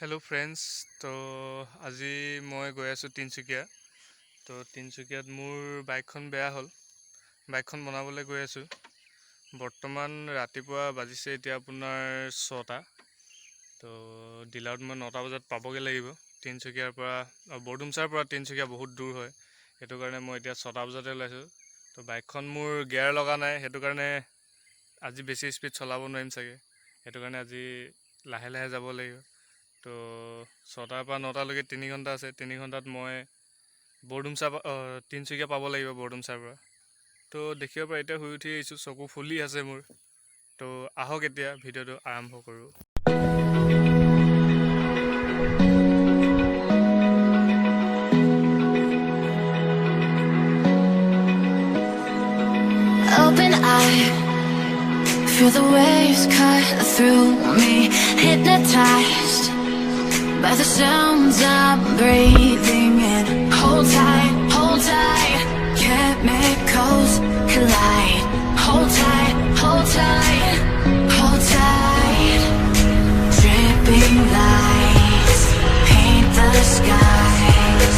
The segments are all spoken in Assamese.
Hello' friends. তো আজি মই গৈ আছোঁ তিনিচুকীয়া। তো তিনিচুকীয়াত মোৰ বাইকখন বেয়া হ'ল। বাইকখন বনাবলৈ গৈ আছোঁ। বৰ্তমান ৰাতিপুৱা বাজিছে এতিয়া আপোনাৰ 6টা। তো ডিলাৰত মই 9টা বজাত পাবগৈ লাগিব। তিনিচুকীয়াৰ পৰা বৰডুমচাৰ পৰা তিনিচুকীয়া বহুত দূৰ হয়, সেইটো কাৰণে মই এতিয়া 6টা বজাতে ওলাইছোঁ। তো বাইকখন মোৰ গিয়াৰ লগা নাই, সেইটো কাৰণে আজি বেছি স্পীড চলাব নোৱাৰিম চাগে। সেইটো কাৰণে আজি লাহে লাহে যাব লাগিব। তো 6টাৰ পৰা 9টালৈকে 3 ঘণ্টা আছে। 3 ঘণ্টাত মই তিনিচুকীয়া পাব লাগিব বৰডুমচাৰ পৰা। তো দেখিব পৰা এতিয়া শুই উঠি আহিছোঁ, চকু ফুলি আছে মোৰ। তো আহক এতিয়া ভিডিঅ'টো আৰম্ভ কৰোঁ। Open eye, feel the waves cut through me, hypnotized by the sounds I'm breathing in. Hold tight, chemicals collide. Hold tight, hold tight, hold tight. Dripping lights paint the skies,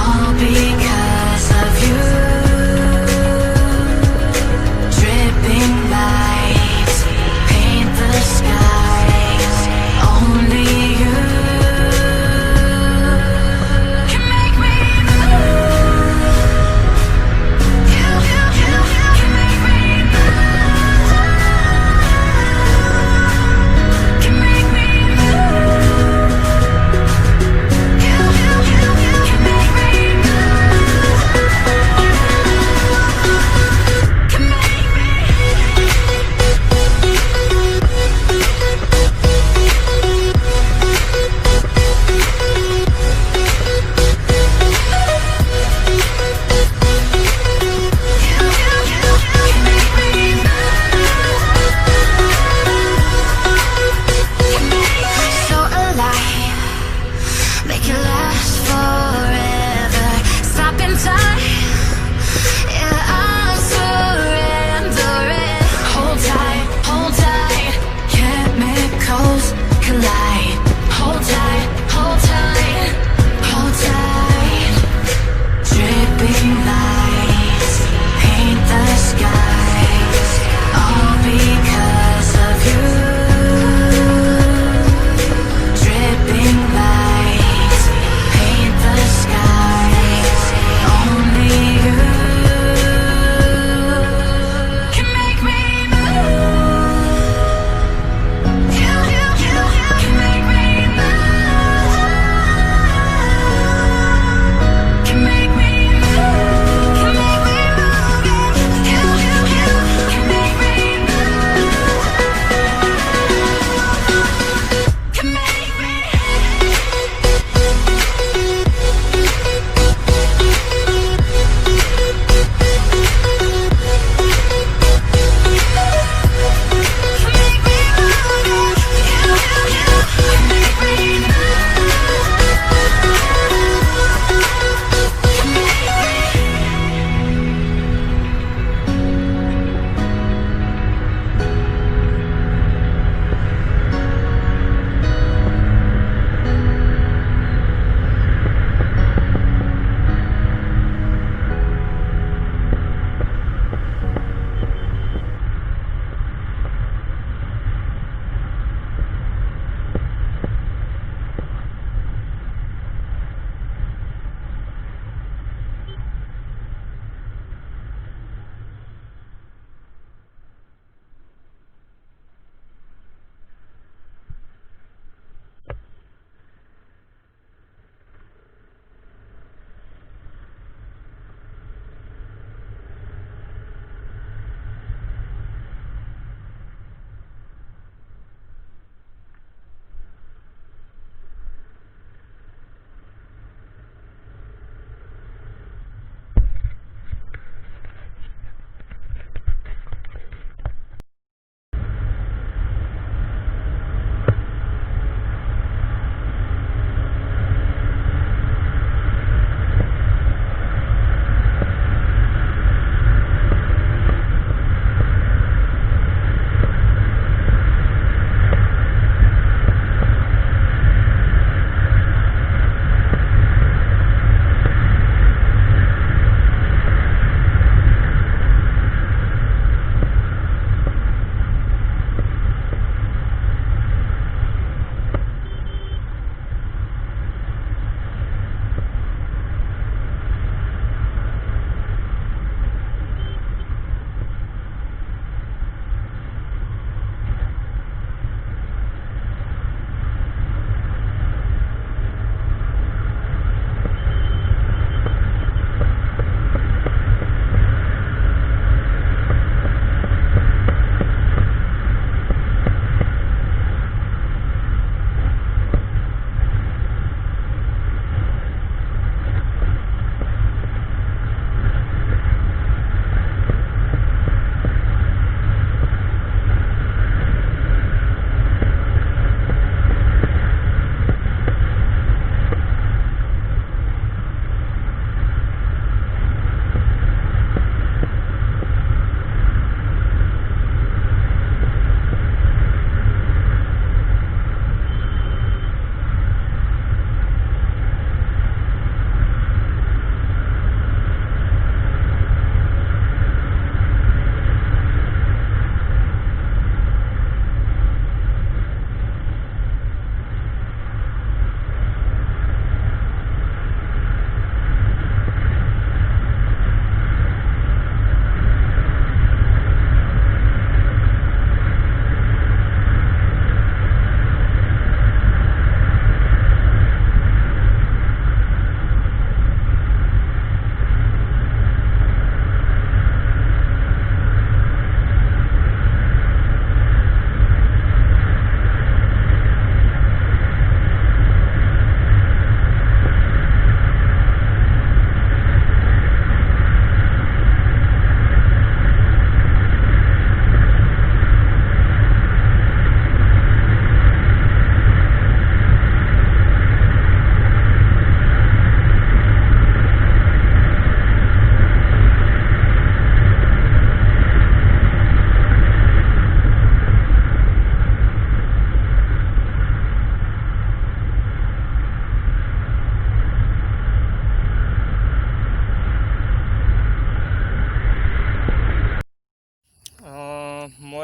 all because of you. Dripping lights paint the skies, only you can make me move. You can make me move. Can make me move.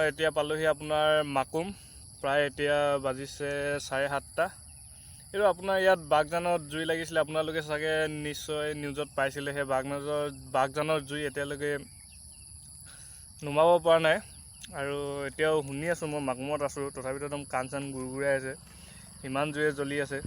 এতিয়া পালোহি আপোনাৰ মাকুম। প্ৰায় এতিয়া বাজিছে 7:30। এইটো আপোনাৰ ইয়াত বাঘজানত জুই লাগিছিলে, আপোনালোকে চাগে নিশ্চয় নিউজত পাইছিলে। সেই বাঘজানৰ জুই এতিয়ালৈকে নুমাব পৰা নাই। আৰু এতিয়াও শুনি আছোঁ, মই মাকুমত আছোঁ, তথাপিতো একদম কাণ চান গুৰগুৰাই আছে, ইমান জুৰে জ্বলি আছে।